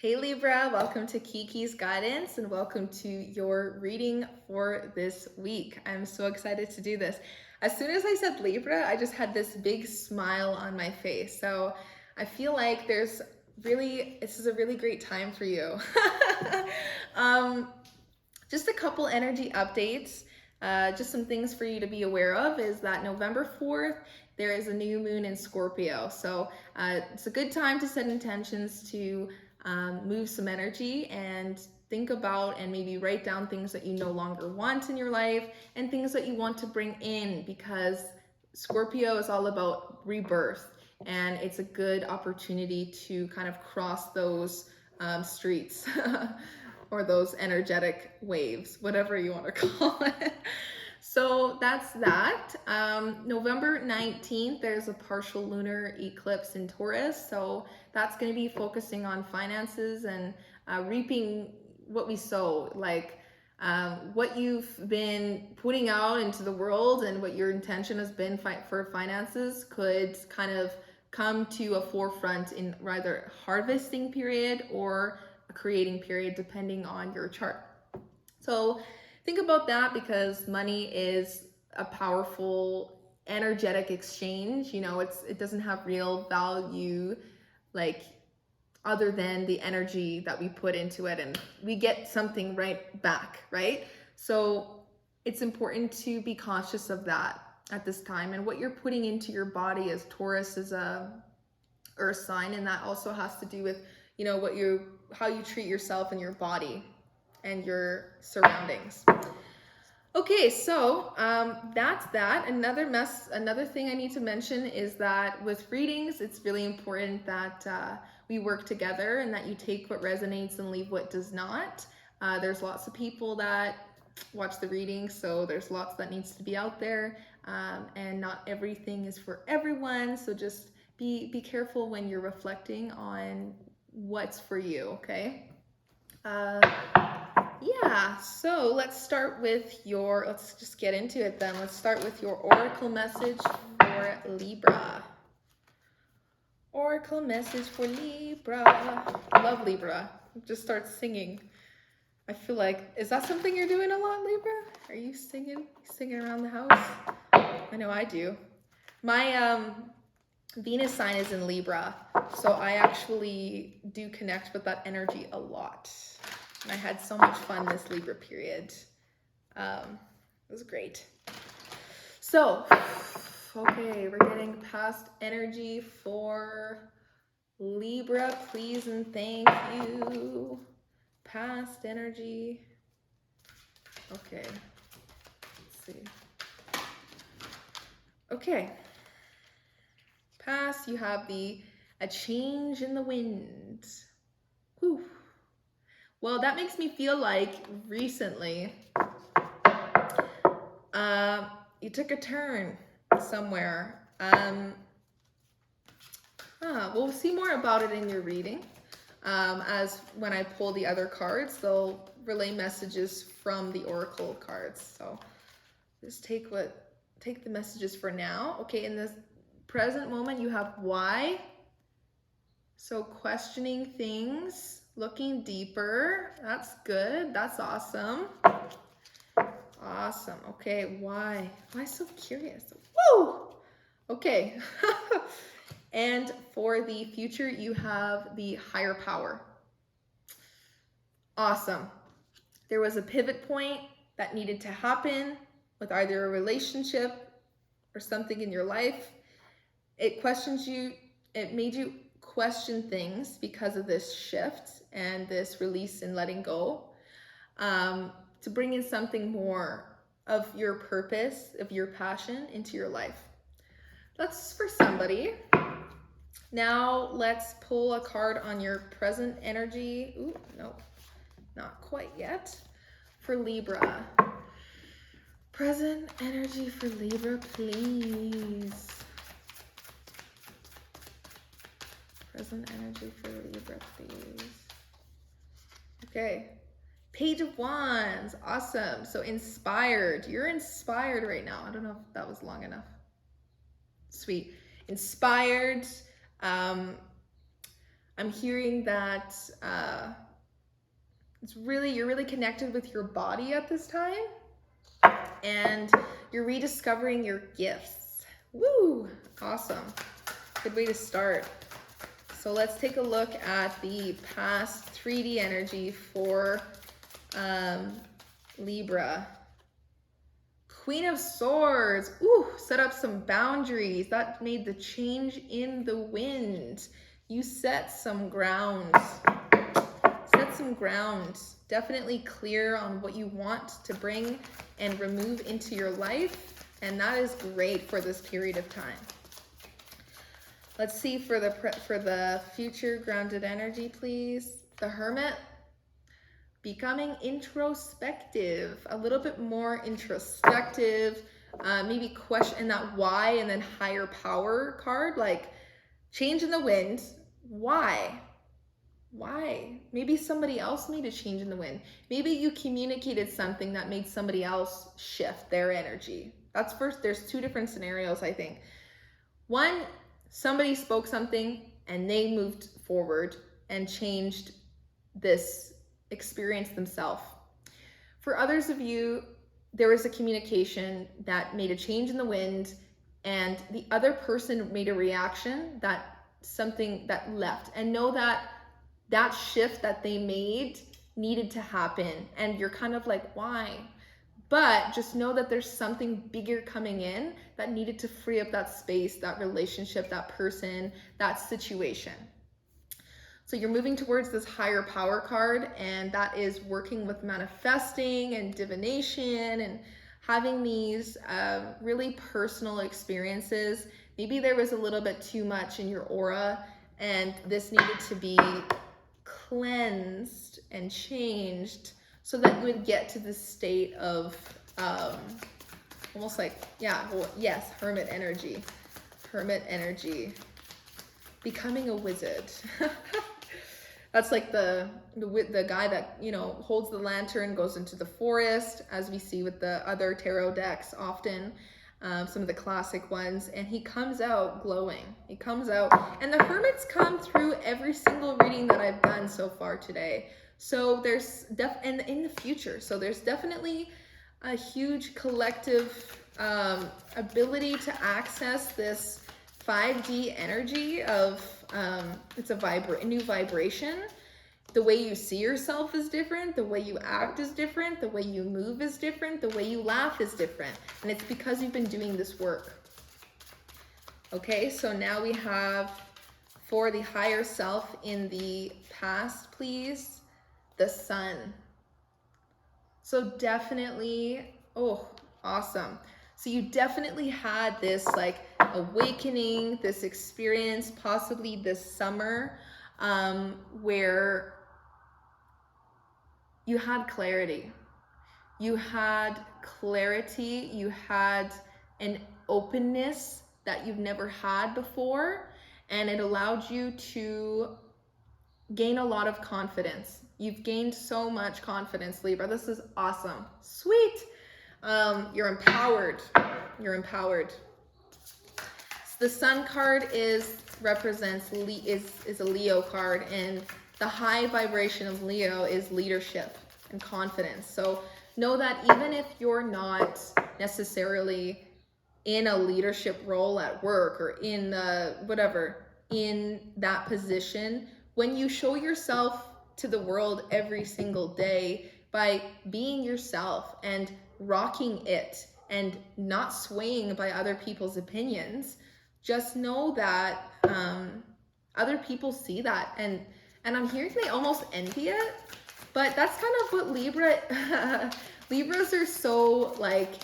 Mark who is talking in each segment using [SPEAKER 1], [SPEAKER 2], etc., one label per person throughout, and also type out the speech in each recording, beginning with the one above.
[SPEAKER 1] Hey Libra, welcome to Kiki's Guidance and welcome to your reading for this week. I'm so excited to do this. As soon as I said Libra, I just had this big smile on my face. So I feel like this is a really great time for you. Just a couple energy updates. Just some things for you to be aware of is that November 4th, there is a new moon in Scorpio. So it's a good time to set intentions to move some energy and think about and maybe write down things that you no longer want in your life and things that you want to bring in, because Scorpio is all about rebirth and it's a good opportunity to kind of cross those streets or those energetic waves, whatever you want to call it. So that's that. November 19th, there's a partial lunar eclipse in Taurus. So that's going to be focusing on finances and reaping what we sow, like what you've been putting out into the world and what your intention has been for finances could kind of come to a forefront in either harvesting period or a creating period, depending on your chart. So think about that, because money is a powerful energetic exchange. You know, it doesn't have real value like other than the energy that we put into it, and we get something right back, right? So it's important to be conscious of that at this time, and what you're putting into your body, as Taurus is a earth sign, and that also has to do with, you know, how you treat yourself and your body and your surroundings. Okay, so that's that. Another thing I need to mention is that with readings, it's really important that we work together and that you take what resonates and leave what does not. There's lots of people that watch the readings, so there's lots that needs to be out there, and not everything is for everyone. So just be careful when you're reflecting on what's for you, okay? Yeah, so let's just get into it then. Let's start with your oracle message for Libra. Oracle message for Libra. I love Libra. Just start singing. I feel like, is that something you're doing a lot, Libra? Are you singing around the house? I know I do. My Venus sign is in Libra, so I actually do connect with that energy a lot. And I had so much fun this Libra period. It was great. So, okay, we're getting past energy for Libra. Please and thank you. Past energy. Okay, let's see. Okay. Past, you have a change in the wind. Whew. Well, that makes me feel like recently you took a turn somewhere. We'll see more about it in your reading. As when I pull the other cards, they'll relay messages from the oracle cards. So just take the messages for now. Okay, in this present moment, you have why. So questioning things, looking deeper. That's good. That's awesome. Awesome. Okay, why? Why so curious? Woo! Okay. And for the future, you have the higher power. Awesome. There was a pivot point that needed to happen with either a relationship or something in your life. It made you question things because of this shift and this release and letting go, to bring in something more of your purpose, of your passion into your life. That's for somebody. Now let's pull a card on your present energy. Ooh, no, not quite yet. For Libra. Present energy for Libra, please. Present energy for Libra, please. Okay. Page of Wands. Awesome. So inspired. You're inspired right now. I don't know if that was long enough. Sweet. Inspired. I'm hearing that you're really connected with your body at this time, and you're rediscovering your gifts. Woo! Awesome. Good way to start. So let's take a look at the past 3D energy for Libra. Queen of Swords. Ooh, set up some boundaries. That made the change in the wind. You set some ground. Set some ground. Definitely clear on what you want to bring and remove into your life. And that is great for this period of time. Let's see for the future grounded energy, please. The Hermit. Becoming introspective, a little bit more introspective, maybe question that why and then higher power card, like change in the wind. Why? Maybe somebody else made a change in the wind. Maybe you communicated something that made somebody else shift their energy. That's first. There's two different scenarios, I think. One, somebody spoke something and they moved forward and changed this experience themselves. For others of you, there was a communication that made a change in the wind, and the other person made a reaction that something that left. And know that that shift that they made needed to happen, and you're kind of like, why? But just know that there's something bigger coming in that needed to free up that space, that relationship, that person, that situation. So you're moving towards this higher power card, and that is working with manifesting and divination and having these really personal experiences. Maybe there was a little bit too much in your aura, and this needed to be cleansed and changed so that you would get to this state of almost like, yes, hermit energy. Becoming a wizard. That's like the guy that, you know, holds the lantern, goes into the forest, as we see with the other tarot decks often, some of the classic ones, and he comes out glowing. He comes out, and the hermits come through every single reading that I've done so far today. So there's and in the future, so there's definitely a huge collective ability to access this 5D energy of it's a new vibration. The way you see yourself is different, the way you act is different, the way you move is different, the way you laugh is different, and it's because you've been doing this work. Okay, so now we have for the higher self in the past, please, the Sun. So definitely, oh, awesome. So you definitely had this like awakening, this experience, possibly this summer, where you had clarity. You had clarity, you had an openness that you've never had before, and it allowed you to gain a lot of confidence. You've gained so much confidence, Libra. This is awesome. Sweet. You're empowered. You're empowered. So the Sun card represents is a Leo card, and the high vibration of Leo is leadership and confidence. So know that even if you're not necessarily in a leadership role at work or in in that position, when you show yourself to the world every single day by being yourself and rocking it and not swaying by other people's opinions, just know that other people see that, and I'm hearing they almost envy it. But that's kind of what Libras are so like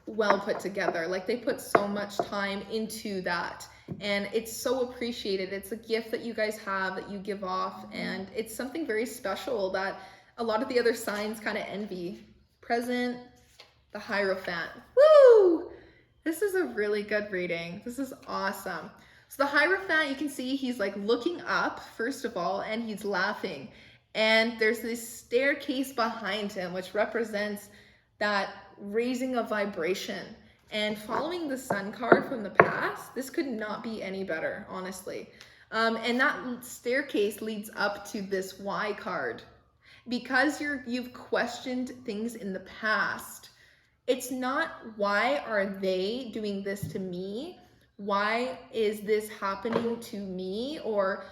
[SPEAKER 1] well put together. Like they put so much time into that, and it's so appreciated. It's a gift that you guys have, that you give off, and it's something very special that a lot of the other signs kind of envy. Present, the Hierophant. Woo! This is a really good reading. This is awesome. So the Hierophant, you can see he's like looking up, first of all, and he's laughing. And there's this staircase behind him, which represents that raising of vibration. And following the Sun card from the past, this could not be any better, honestly. And that staircase leads up to this Y card. Because you've questioned things in the past, it's not why are they doing this to me? Why is this happening to me? Or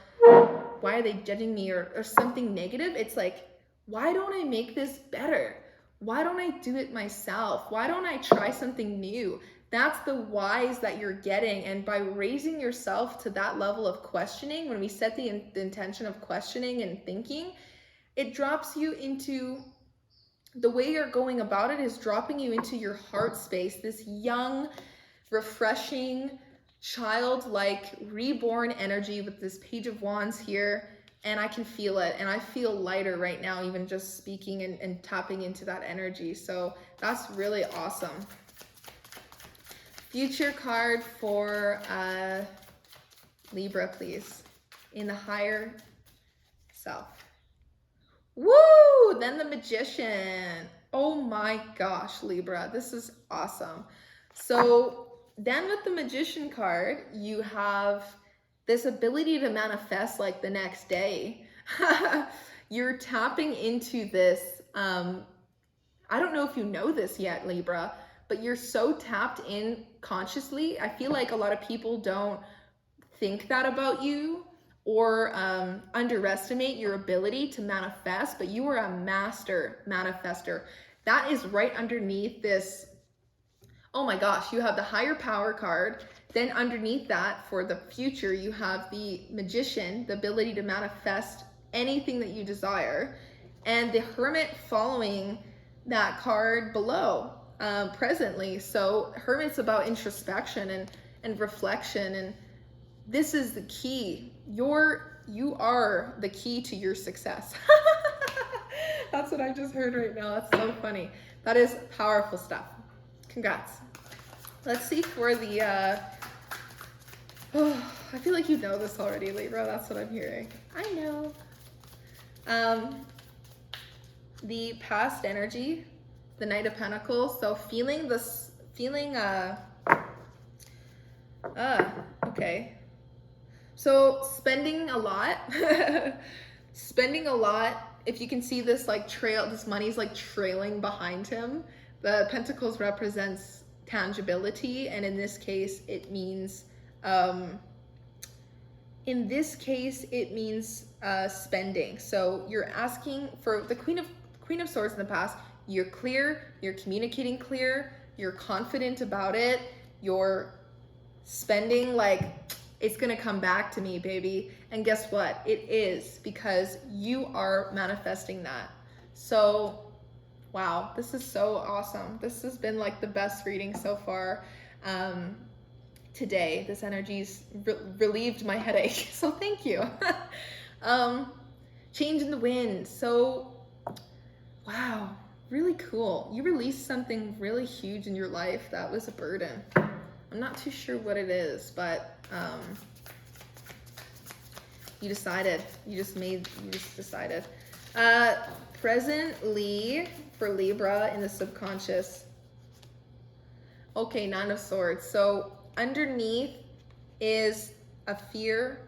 [SPEAKER 1] why are they judging me, or something negative? It's like, why don't I make this better? Why don't I do it myself? Why don't I try something new? That's the whys that you're getting. And by raising yourself to that level of questioning, when we set the intention of questioning and thinking, it drops you into the way you're going about it is dropping you into your heart space, this young, refreshing, childlike, reborn energy with this Page of Wands here. And I can feel it. And I feel lighter right now, even just speaking and tapping into that energy. So that's really awesome. Future card for Libra, please. In the higher self. Woo! Then the Magician. Oh my gosh, Libra, this is awesome. So then with the Magician card, you have this ability to manifest like the next day. You're tapping into this, I don't know if you know this yet, Libra, but you're so tapped in consciously. I feel like a lot of people don't think that about you, or underestimate your ability to manifest, but you are a master manifester. That is right underneath this. Oh my gosh, you have the higher power card. Then underneath that, for the future, you have the Magician, the ability to manifest anything that you desire, and the Hermit following that card below, presently. So Hermit's about introspection and reflection, and this is the key. You are the key to your success. That's what I just heard right now. That's so funny. That is powerful stuff. Congrats. Let's see for the, I feel like you know this already, Libra. That's what I'm hearing. I know. The past energy, the Knight of Pentacles. So okay. So spending a lot, spending a lot. If you can see this like trail, this money's like trailing behind him. The Pentacles represents tangibility. And in this case, it means, spending. So you're asking for the Queen of Swords in the past. You're clear, you're communicating clear, you're confident about it, you're spending like, it's gonna come back to me, baby. And guess what? It is, because you are manifesting that. So, wow, this is so awesome. This has been like the best reading so far today. This energy's relieved my headache, so thank you. Change in the wind. So, wow, really cool. You released something really huge in your life that was a burden. I'm not too sure what it is, but you decided. You just decided. Presently for Libra in the subconscious. Okay, Nine of Swords. So underneath is a fear.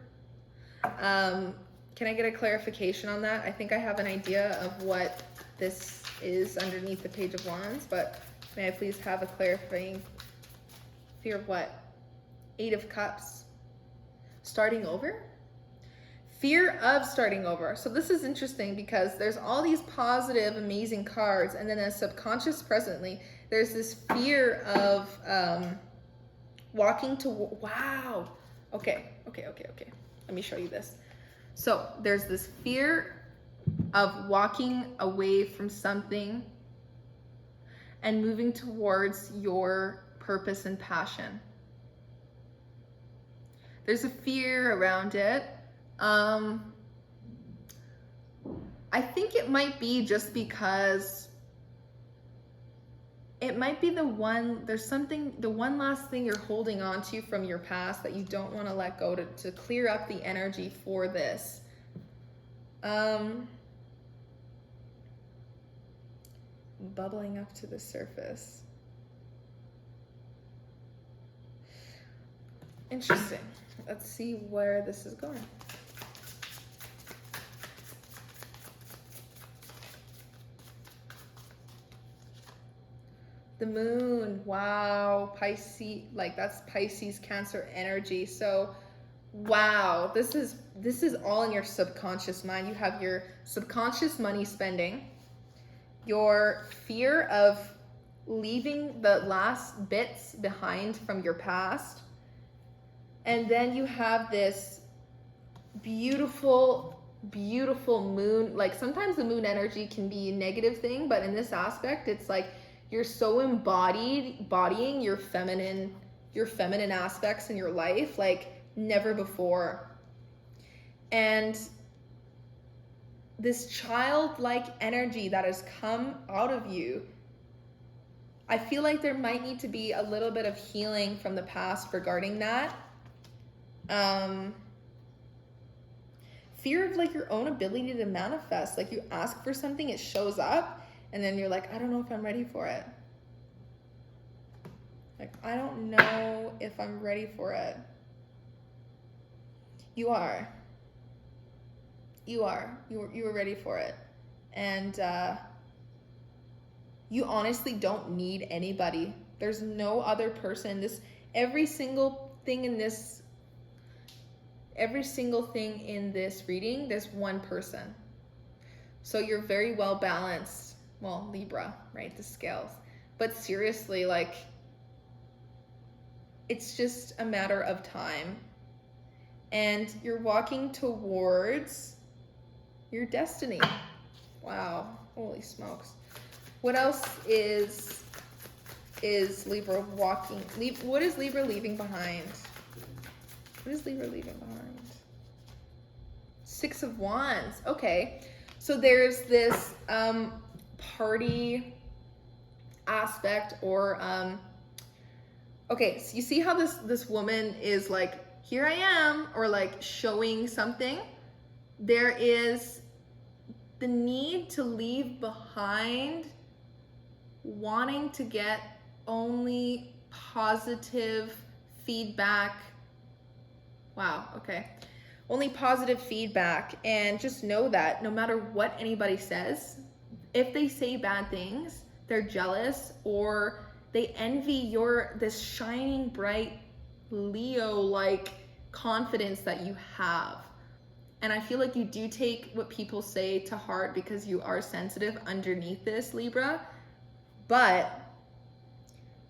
[SPEAKER 1] Can I get a clarification on that? I think I have an idea of what this is underneath the Page of Wands, but may I please have a clarifying? Fear of what? Eight of Cups. Starting over? Fear of starting over. So this is interesting because there's all these positive, amazing cards, and then a subconscious presently, there's this fear of walking to, wow. Okay. Let me show you this. So there's this fear of walking away from something and moving towards your purpose and passion. There's a fear around it. I think it might be just because it might be the one last thing you're holding on to from your past that you don't want to let go to clear up the energy for this. Bubbling up to the surface. Interesting. Let's see where this is going. The moon, wow, Pisces, like that's Pisces Cancer energy. So wow, this is all in your subconscious mind. You have your subconscious money spending, your fear of leaving the last bits behind from your past, and then you have this beautiful moon. Like sometimes the moon energy can be a negative thing, but in this aspect it's like you're so embodying your feminine aspects in your life like never before. And this childlike energy that has come out of you, I feel like there might need to be a little bit of healing from the past regarding that. Fear of like your own ability to manifest. Like you ask for something, it shows up, and then you're like, I don't know if I'm ready for it. Like, I don't know if I'm ready for it. You are. You are ready for it. And you honestly don't need anybody. There's no other person. Every single thing in this reading, there's one person. So you're very well balanced. Well, Libra, right? The scales. But seriously, like, it's just a matter of time. And you're walking towards your destiny. Wow. Holy smokes. What else is Libra walking? What is Libra leaving behind? What is Libra leaving behind? Six of Wands. Okay. So there's this party aspect, or okay, so you see how this woman is like, here I am, or like showing something. There is the need to leave behind wanting to get only positive feedback. Wow, okay. Only positive feedback, and just know that no matter what anybody says, if they say bad things, they're jealous or they envy this shining bright Leo-like confidence that you have. And I feel like you do take what people say to heart because you are sensitive underneath this, Libra. But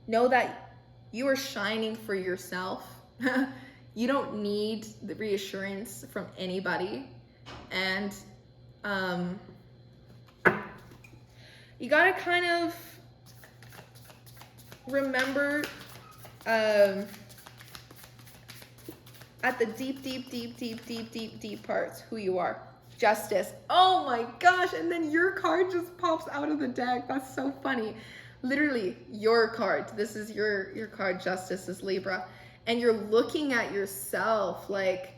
[SPEAKER 1] know that you are shining for yourself. You don't need the reassurance from anybody. And you gotta kind of remember at the deep parts who you are. Justice. Oh my gosh, and then your card just pops out of the deck. That's so funny. Literally, your card. This is your card. Justice is Libra. And you're looking at yourself like,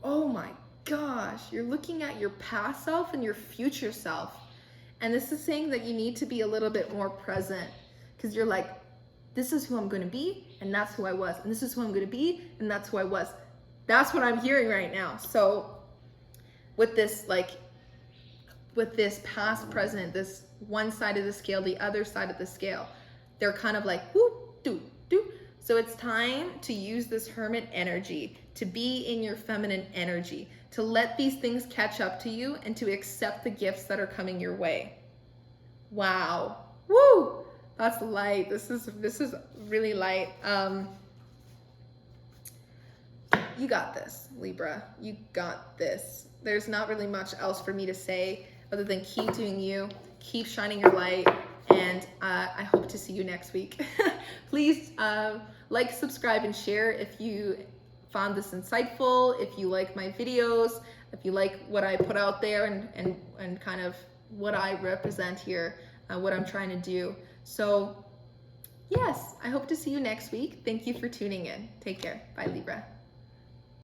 [SPEAKER 1] oh my gosh, you're looking at your past self and your future self. And this is saying that you need to be a little bit more present, because you're like, this is who I'm going to be, and that's who I was. And this is who I'm going to be, and that's who I was. That's what I'm hearing right now. So with this past, present, this one side of the scale, the other side of the scale, they're kind of like, whoop, do. So it's time to use this Hermit energy, to be in your feminine energy, to let these things catch up to you and to accept the gifts that are coming your way. Wow. Woo! That's light. This is really light. You got this, Libra. You got this. There's not really much else for me to say other than keep doing you, keep shining your light, and I hope to see you next week. Please like, subscribe, and share if you found this insightful, if you like my videos, if you like what I put out there and kind of what I represent here, what I'm trying to do. So yes, I hope to see you next week. Thank you for tuning in. Take care. Bye, Libra.